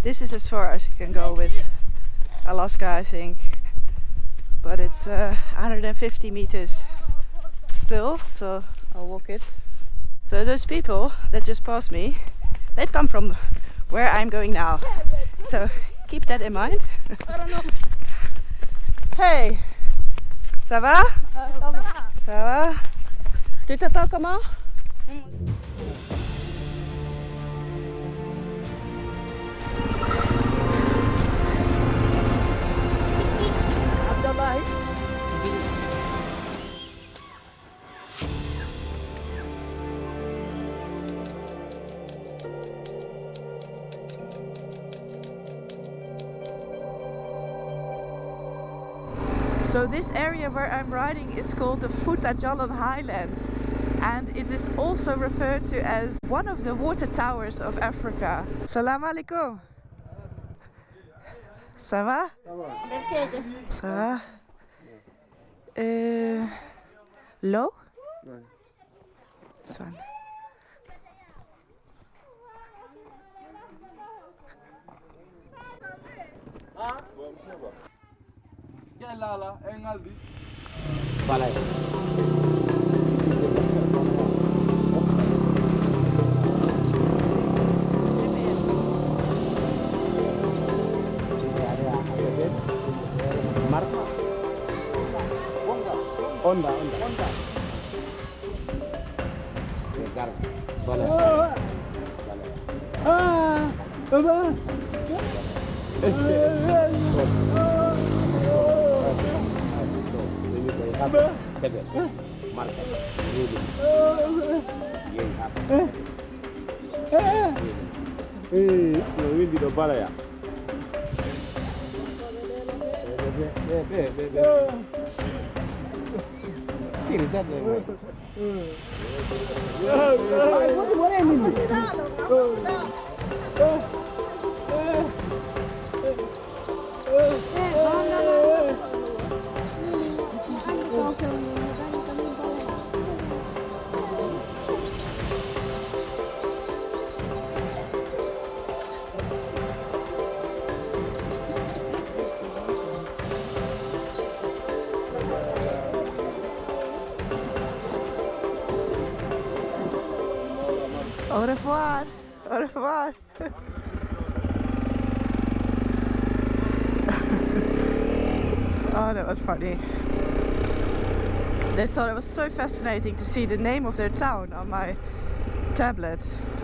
This is as far as you can go with Alaska, I think. But it's 150 meters still, so I'll walk it. So those people that just passed me, they've come from where I'm going now. So keep that in mind. Hey, ça va? Ça va? Tu t'appelles comment? Abdullah. So this area where I'm riding is called the Fouta-Djallon Highlands, and it is also referred to as one of the water towers of Africa. Salam alaikum. Ça va? Ça va? Low? This one. Onda. Baba. Au revoir. Au revoir. Oh, that was funny. They thought it was so fascinating to see the name of their town on my tablet,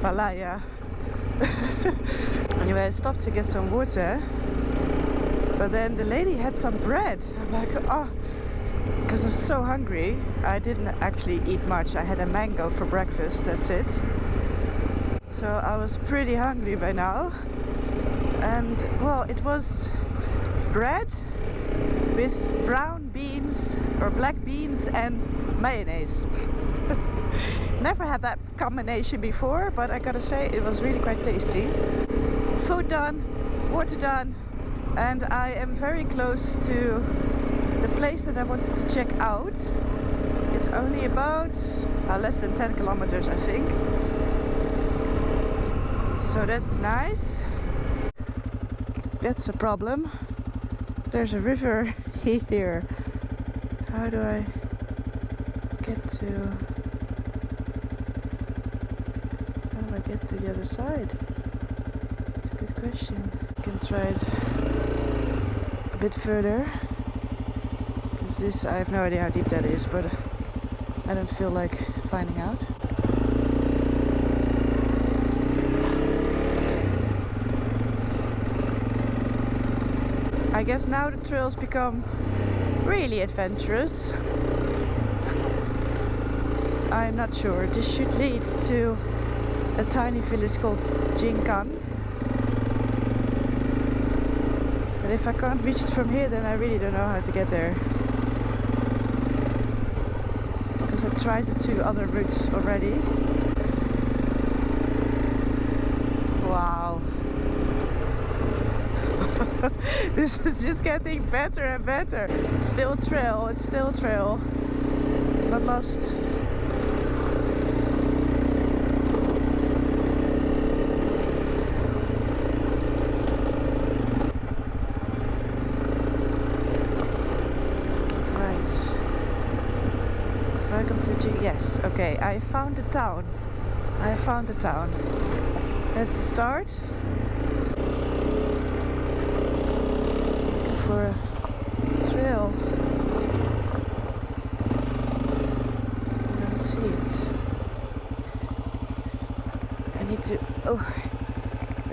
Balaya. Anyway, I stopped to get some water, but then the lady had some bread. I'm like, oh, because I'm so hungry. I didn't actually eat much. I had a mango for breakfast, that's it. So I was pretty hungry by now. And well, it was bread with brown beans or black beans and mayonnaise. Never had that combination before, but I gotta say it was really quite tasty. Food done, water done, and I am very close to the place that I wanted to check out. It's only about less than 10 kilometers, I think. So that's nice. That's a problem. There's a river here. How do I get to the other side? It's a good question. I can try it a bit further, because this, I have no idea how deep that is, but I don't feel like finding out. I guess now the trails become really adventurous. I'm not sure. This should lead to a tiny village called Jinkan. But if I can't reach it from here, then I really don't know how to get there. Because I tried the two other routes already. Wow. This is just getting better and better. It's still trail, not lost. Yes, okay, I found the town. I found the town. That's the start. Looking for a trail. I don't see it. I need to go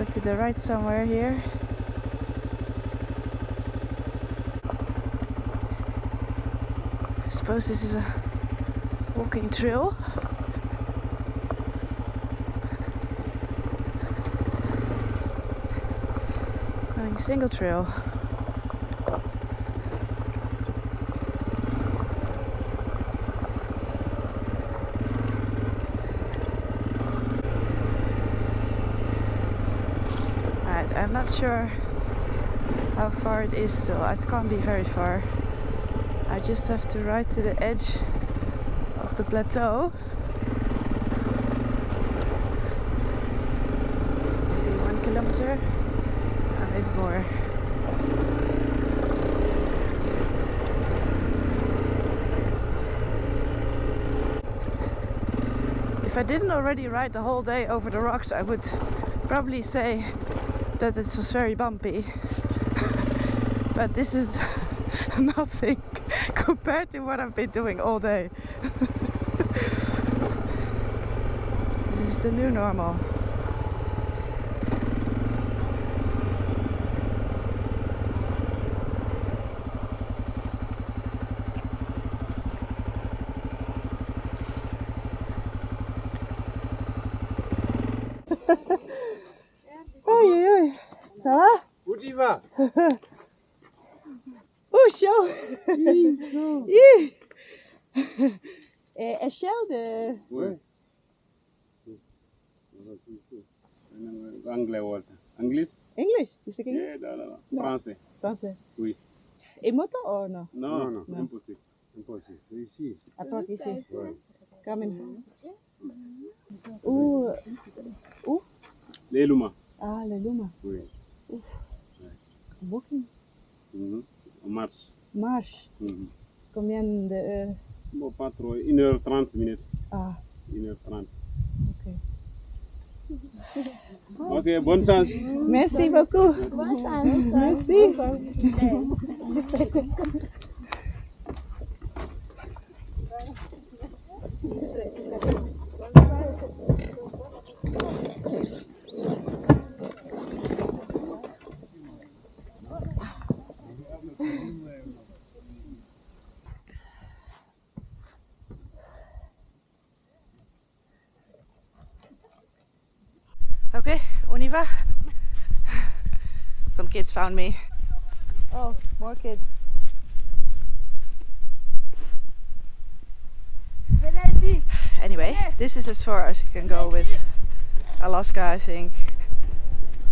to the right somewhere here. I suppose this is a walking trail. Going single trail. Alright, I'm not sure how far it is still. It can't be very far. I just have to ride to the edge of the plateau. Maybe 1 kilometer, maybe more. If I didn't already ride the whole day over the rocks, I would probably say that it was very bumpy. But this is nothing compared to what I've been doing all day. This is the new normal. Oi, oi. Ça va? Où tu vas? Oh, chaud! Hetzelfde. Oui. Anglais word. English? English? You speak English? Yeah, no. Français. Français. Oui. Et moto or no? Non, impossible. Impossible. Ici. À part ici. Ouais. Come in. Où? Les Luma. Ah, le Luma. Oui. Walking. On marche. Marche. Combien de... Bon, pas trop. 1h30 minutes. Ah, 1h30. ok. Ok, bonne chance. Merci beaucoup. Bonne chance. Merci. Okay, on y va. Some kids found me. Oh, more kids. Anyway, this is as far as you can go with Alaska, I think.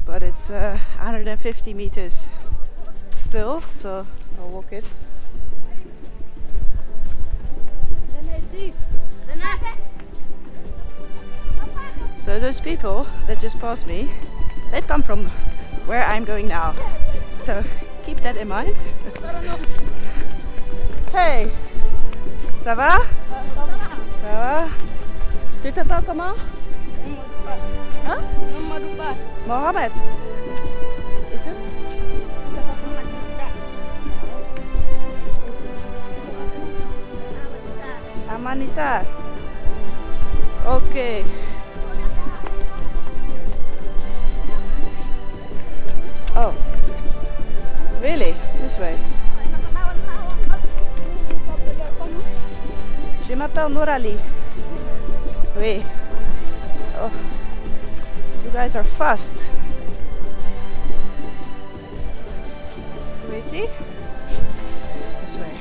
But it's 150 meters still, so I'll walk it. So those people that just passed me, they've come from where I'm going now. So keep that in mind. Hey, ça va? Ça va? Tu t'appelles comment? Hein? Mohamed. Et toi? Amanisa. Okay. Oh, really? This way? Je m'appelle Nourali. Oui. Oh, you guys are fast. Do we see? This way.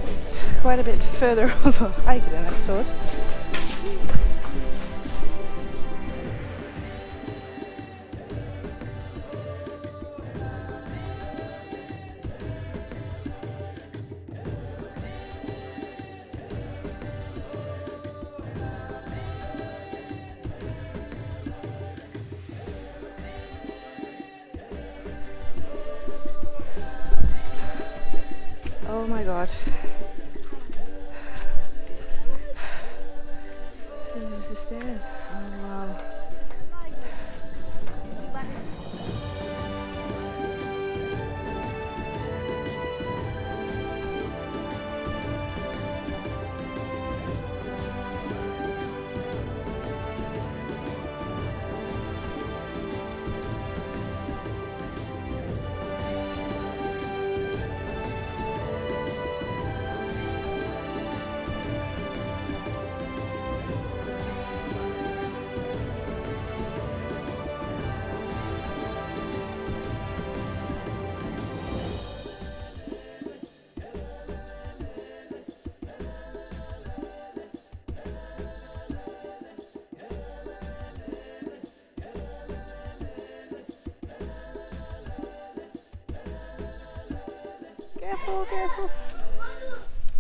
It's quite a bit further of a hike than I thought. Oh my god. This is the stairs. Oh wow. Careful, careful.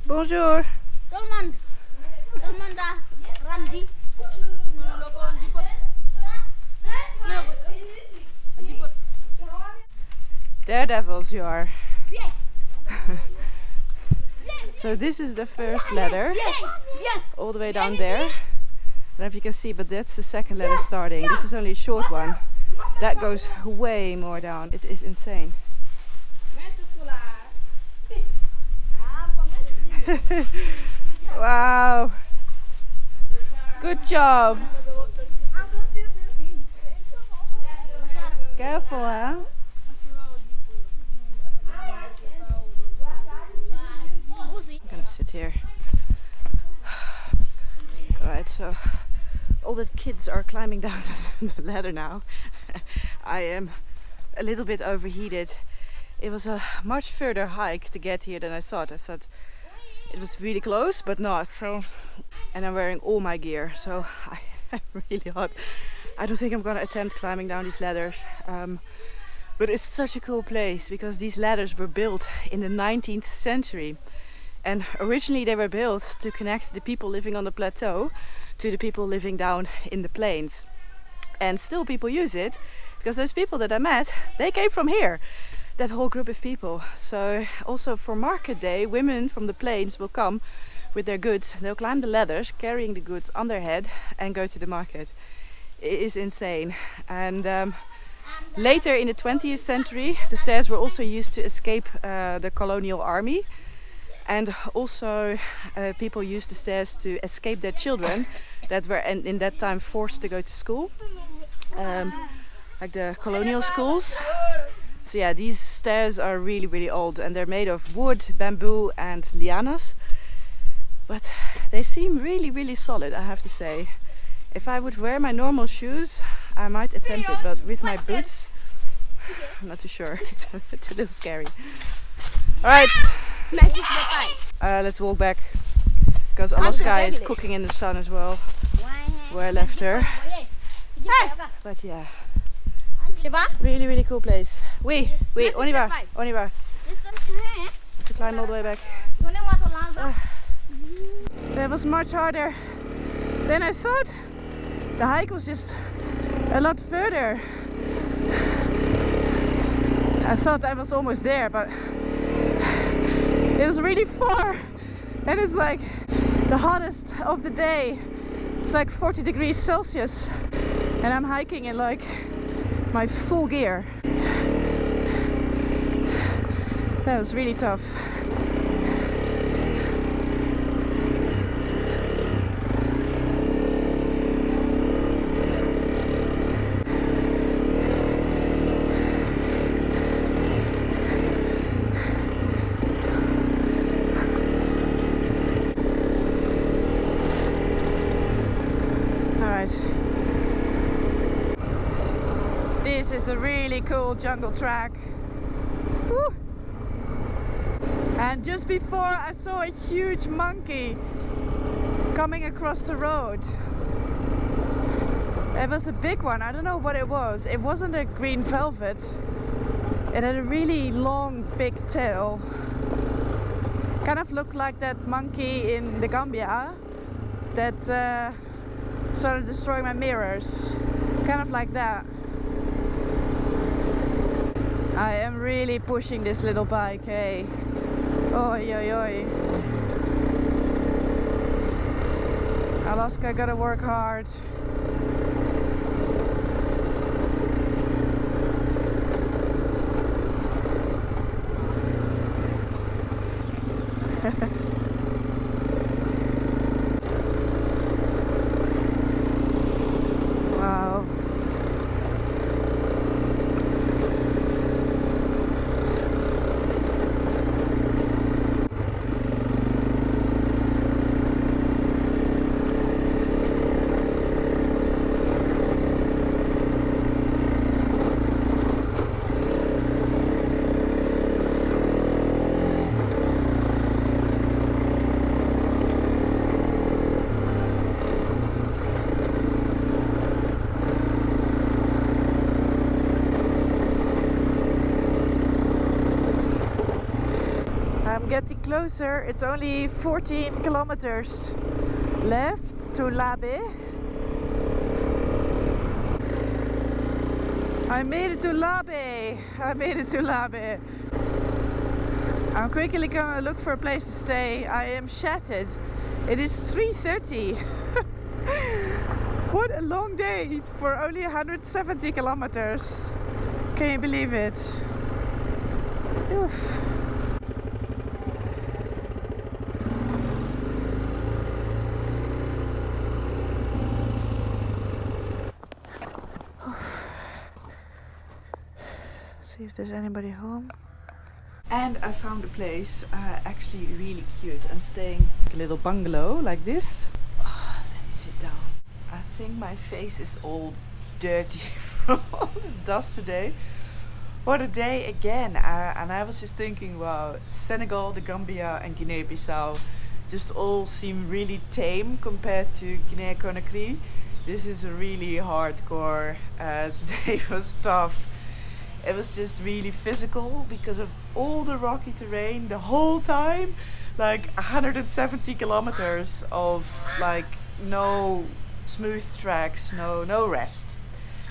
Bonjour. Tolman dah Randi. Daredevils you are. So this is the first ladder, all the way down there. I don't know if you can see, but that's the second ladder starting. This is only a short one. That goes way more down. It is insane. Wow. Good job. Careful, huh? I'm gonna sit here. Alright, so all the kids are climbing down the ladder now. I am a little bit overheated. It was a much further hike to get here than I thought. I thought it was really close, but not. So, and I'm wearing all my gear, so I'm really hot. I don't think I'm gonna attempt climbing down these ladders. But it's such a cool place because these ladders were built in the 19th century. And originally they were built to connect the people living on the plateau to the people living down in the plains. And still people use it because those people that I met, they came from here. That whole group of people. So also for market day, women from the plains will come with their goods. They'll climb the ladders carrying the goods on their head and go to the market. It is insane. And later in the 20th century, the stairs were also used to escape the colonial army. And also people used the stairs to escape their children that were in that time forced to go to school. Like the colonial schools. So yeah, these stairs are really, really old and they're made of wood, bamboo and lianas. But they seem really, really solid, I have to say. If I would wear my normal shoes, I might attempt it, but with my boots, I'm not too sure. It's a little scary. Alright, let's walk back, because Alaska is cooking in the sun as well, where I left her. But yeah, really, really cool place. On y va. To climb all the way back. That was much harder than I thought. The hike was just a lot further. I thought I was almost there, but it was really far. And it's like the hottest of the day. It's like 40 degrees Celsius. And I'm hiking in like my full gear. That was really tough. This is a really cool jungle track. Woo! And just before I saw a huge monkey coming across the road. It was a big one, I don't know what it was. It wasn't a green velvet. It had a really long, big tail. Kind of looked like that monkey in the Gambia that started destroying my mirrors. Kind of like that. I am really pushing this little bike, hey. Oi, oi, oi. Alaska gotta work hard. Wow. I'm getting closer. It's only 14 kilometers left to Labe. I made it to Labe. I made it to Labe. I'm quickly gonna look for a place to stay. I am shattered. It is 3:30. What a long day for only 170 kilometers. Can you believe it? Oof. See if there's anybody home. And I found a place actually really cute. I'm staying in a little bungalow like this. Oh, let me sit down. I think my face is all dirty from all the dust today. What a day again. And I was just thinking, wow, Senegal, the Gambia and Guinea-Bissau just all seem really tame compared to Guinea-Conakry. This is really hardcore. Today was tough. It was just really physical because of all the rocky terrain the whole time. Like 170 kilometers of like no smooth tracks, no rest.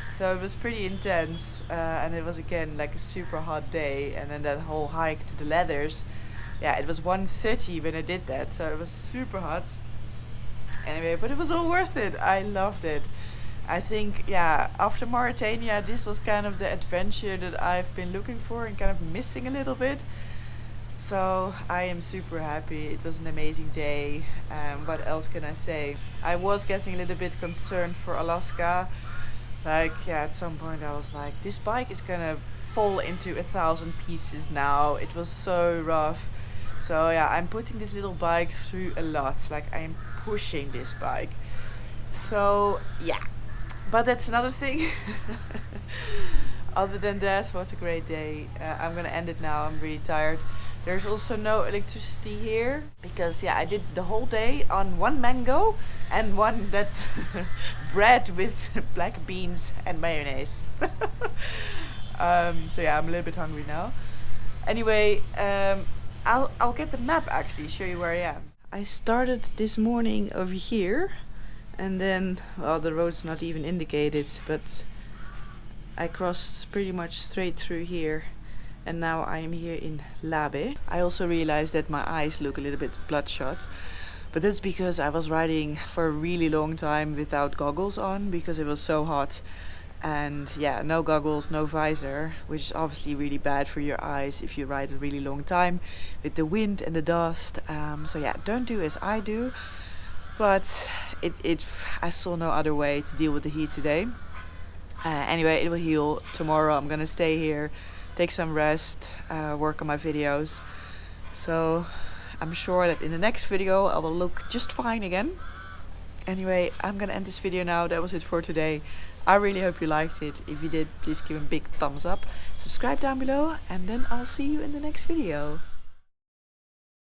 So it was pretty intense, and it was again like a super hot day. And then that whole hike to the Leathers, yeah, it was 1:30 when I did that, so it was super hot. Anyway, but it was all worth it. I loved it. I think, yeah, after Mauritania, this was kind of the adventure that I've been looking for and kind of missing a little bit. So I am super happy. It was an amazing day. What else can I say? I was getting a little bit concerned for Alaska. Like, yeah, at some point I was like, this bike is gonna fall into 1,000 pieces now. It was so rough. So yeah, I'm putting this little bike through a lot. Like, I'm pushing this bike. So yeah. But that's another thing. Other than that, what a great day. I'm gonna end it now. I'm really tired. There's also no electricity here because, yeah, I did the whole day on one mango and one that bread with black beans and mayonnaise. So yeah, I'm a little bit hungry now. Anyway, I'll get the map actually, show you where I am. I started this morning over here. And then, well, the road's not even indicated, but I crossed pretty much straight through here. And now I am here in Labe. I also realized that my eyes look a little bit bloodshot. But that's because I was riding for a really long time without goggles on because it was so hot. And yeah, no goggles, no visor, which is obviously really bad for your eyes if you ride a really long time with the wind and the dust. So yeah, don't do as I do. But I saw no other way to deal with the heat today. Anyway, it will heal. Tomorrow I'm gonna stay here, take some rest, work on my videos. So I'm sure that in the next video I will look just fine again. Anyway, I'm gonna end this video now. That was it for today. I really hope you liked it. If you did, please give a big thumbs up. Subscribe down below, and then I'll see you in the next video.